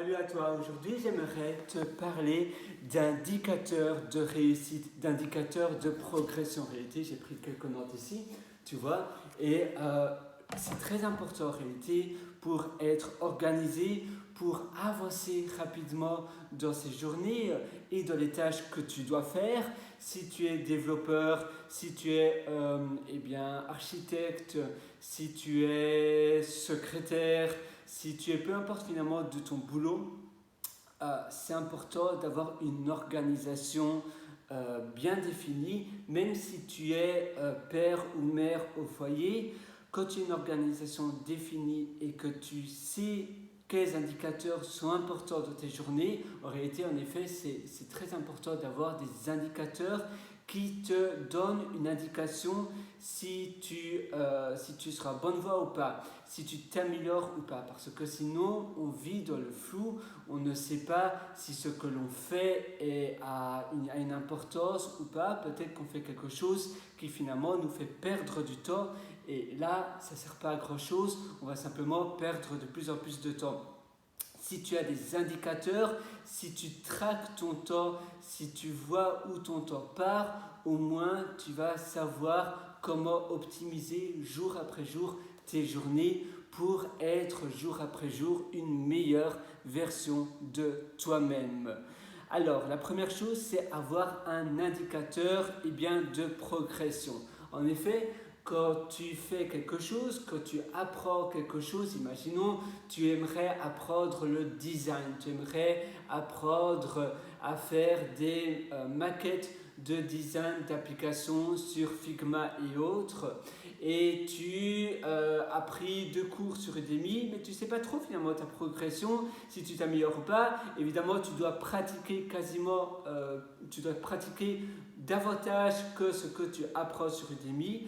Salut à toi, aujourd'hui j'aimerais te parler d'indicateurs de réussite, d'indicateurs de progression. En réalité, j'ai pris quelques notes ici, tu vois, et c'est très important en réalité pour être organisé, pour avancer rapidement dans ces journées et dans les tâches que tu dois faire. Si tu es développeur, si tu es architecte, si tu es secrétaire, si tu es peu importe finalement de ton boulot, c'est important d'avoir une organisation bien définie, même si tu es père ou mère au foyer. Quand tu as une organisation définie et que tu sais quels indicateurs sont importants dans tes journées, en réalité, en effet, c'est très important d'avoir des indicateurs qui te donnent une indication si tu seras bonne voie ou pas, si tu t'améliores ou pas, parce que sinon on vit dans le flou, on ne sait pas si ce que l'on fait a une importance ou pas, peut-être qu'on fait quelque chose qui finalement nous fait perdre du temps, et là ça ne sert pas à grand chose, on va simplement perdre de plus en plus de temps. Si tu as des indicateurs, si tu traques ton temps, si tu vois où ton temps part, au moins tu vas savoir comment optimiser jour après jour tes journées pour être jour après jour une meilleure version de toi-même. Alors, la première chose, c'est avoir un indicateur de progression. En effet, quand tu fais quelque chose, quand tu apprends quelque chose, imaginons, tu aimerais apprendre le design, tu aimerais apprendre à faire des maquettes de design d'applications sur Figma et autres, et tu as pris 2 cours sur Udemy, mais tu ne sais pas trop finalement ta progression, si tu t'améliores ou pas. Évidemment, tu dois pratiquer davantage que ce que tu apprends sur Udemy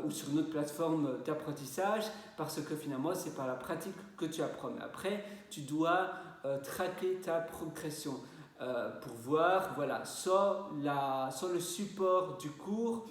ou sur une autre plateforme d'apprentissage, parce que finalement, c'est par la pratique que tu apprends. Mais après, tu dois traquer ta progression pour voir, voilà, soit le support du cours,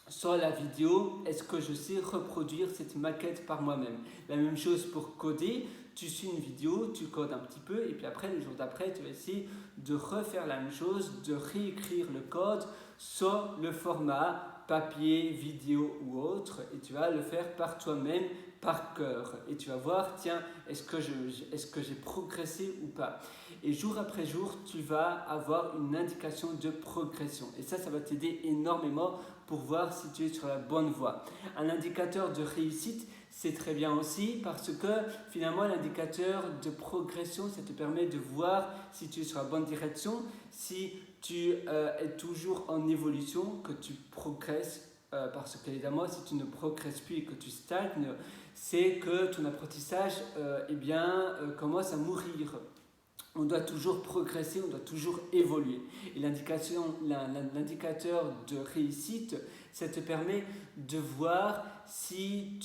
soit la vidéo, est-ce que je sais reproduire cette maquette par moi-même. La même chose pour coder, tu suis une vidéo, tu codes un petit peu, et puis après, le jour d'après, tu vas essayer de refaire la même chose, de réécrire le code, soit le format papier, vidéo ou autre, et tu vas le faire par toi-même, par cœur, et tu vas voir, tiens, est-ce que j'ai progressé ou pas. Et jour après jour, tu vas avoir une indication de progression, et ça va t'aider énormément pour voir si tu es sur la bonne voie. Un indicateur de réussite, c'est très bien aussi, parce que finalement l'indicateur de progression, ça te permet de voir si tu es sur la bonne direction, si tu es toujours en évolution, que tu progresses, parce qu'évidemment si tu ne progresses plus et que tu stagnes, c'est que ton apprentissage commence à mourir. On doit toujours progresser, on doit toujours évoluer. Et l'indicateur de réussite, ça te permet de voir si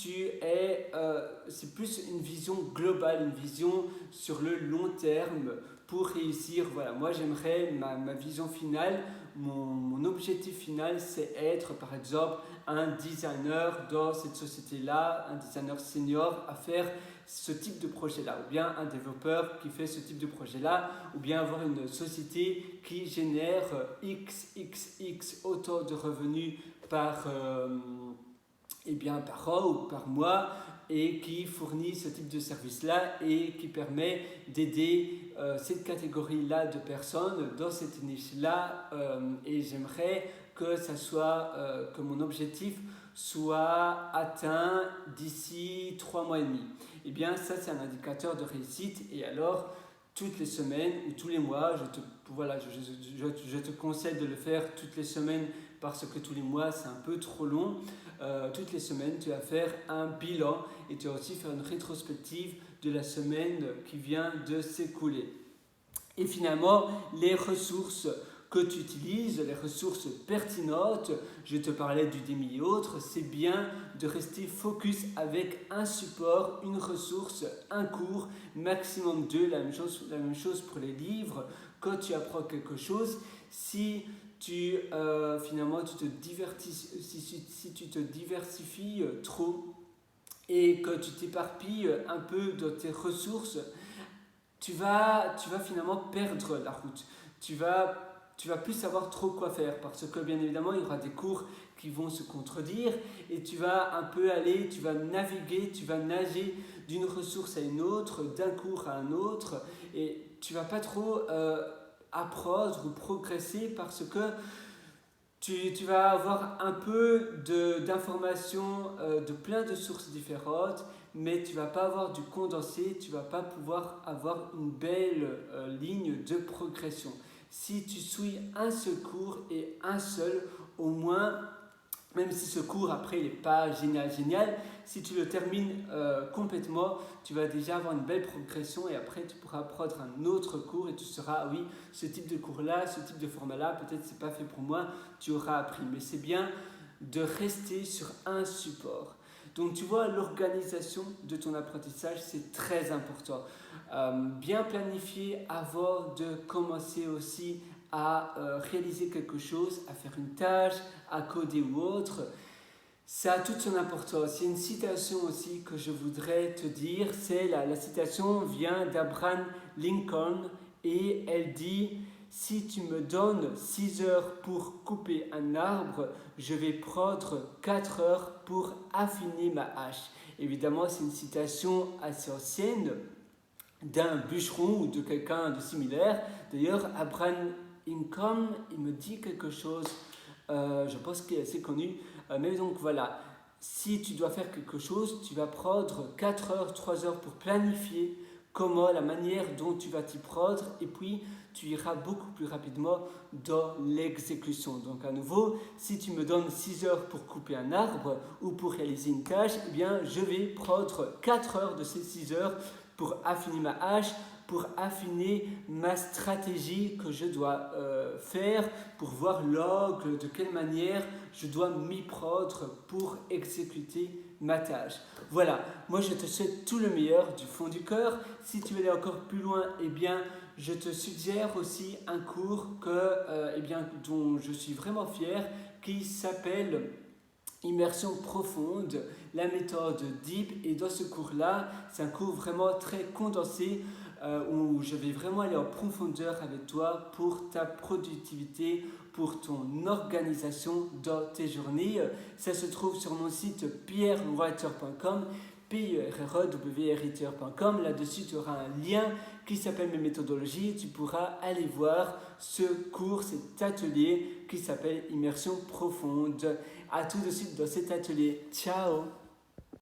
c'est plus une vision globale, une vision sur le long terme pour réussir. Voilà, moi j'aimerais, ma vision finale, mon objectif final, c'est être par exemple un designer dans cette société-là, un designer senior à faire ce type de projet-là, ou bien un développeur qui fait ce type de projet-là, ou bien avoir une société qui génère XXX autant de revenus par an ou par mois, et qui fournit ce type de service-là et qui permet d'aider cette catégorie-là de personnes dans cette niche-là, et j'aimerais que mon objectif soit atteint d'ici 3 mois et demi. Et bien ça, c'est un indicateur de réussite, et alors toutes les semaines ou tous les mois, je te conseille de le faire toutes les semaines, parce que tous les mois c'est un peu trop long. Toutes les semaines tu vas faire un bilan, et tu vas aussi faire une rétrospective de la semaine qui vient de s'écouler. Et finalement, les ressources que tu utilises, les ressources pertinentes, je te parlais d'Udemy et autres, c'est bien de rester focus avec un support, une ressource, un cours, maximum 2, la même chose pour les livres. Quand tu apprends quelque chose, si tu te diversifies trop et que tu t'éparpilles un peu dans tes ressources, tu vas finalement perdre la route. Tu vas plus savoir trop quoi faire parce que bien évidemment il y aura des cours qui vont se contredire et tu vas un peu aller, tu vas naviguer, tu vas nager d'une ressource à une autre, d'un cours à un autre et tu vas pas trop apprendre ou progresser parce que tu vas avoir un peu d'informations de plein de sources différentes, mais tu ne vas pas avoir du condensé, tu ne vas pas pouvoir avoir une belle ligne de progression. Si tu suis un seul cours et un seul, au moins, même si ce cours après il n'est pas génial, si tu le termines complètement, tu vas déjà avoir une belle progression et après tu pourras prendre un autre cours et tu sauras, ah oui, ce type de cours-là, ce type de format-là, peut-être c'est pas fait pour moi, tu auras appris. Mais c'est bien de rester sur un support. Donc tu vois, l'organisation de ton apprentissage, c'est très important. Bien planifier avant de commencer aussi à réaliser quelque chose, à faire une tâche, à coder ou autre, ça a toute son importance. Il y a une citation aussi que je voudrais te dire, c'est la citation vient d'Abraham Lincoln et elle dit « Si tu me donnes 6 heures pour couper un arbre, je vais prendre 4 heures pour affiner ma hache. » Évidemment, c'est une citation assez ancienne d'un bûcheron ou de quelqu'un de similaire. D'ailleurs, Abraham Lincoln, il me dit quelque chose, je pense qu'il est assez connu. Mais donc voilà, si tu dois faire quelque chose, tu vas prendre 4 heures, 3 heures pour planifier comment, la manière dont tu vas t'y prendre et puis tu iras beaucoup plus rapidement dans l'exécution. Donc à nouveau, si tu me donnes 6 heures pour couper un arbre ou pour réaliser une tâche, eh bien je vais prendre 4 heures de ces 6 heures pour affiner ma hache, pour affiner ma stratégie que je dois faire, pour voir l'angle, de quelle manière je dois m'y prendre pour exécuter ma tâche. Voilà, moi je te souhaite tout le meilleur du fond du cœur. Si tu veux aller encore plus loin, eh bien, je te suggère aussi un cours dont je suis vraiment fier, qui s'appelle Immersion profonde, la méthode DEEP. Et dans ce cours-là, c'est un cours vraiment très condensé où je vais vraiment aller en profondeur avec toi pour ta productivité, pour ton organisation dans tes journées. Ça se trouve sur mon site pierrewriter.com, pierrewriter.com. Là-dessus, tu auras un lien qui s'appelle mes méthodologies. Tu pourras aller voir ce cours, cet atelier qui s'appelle Immersion profonde. À tout de suite dans cet atelier. Ciao!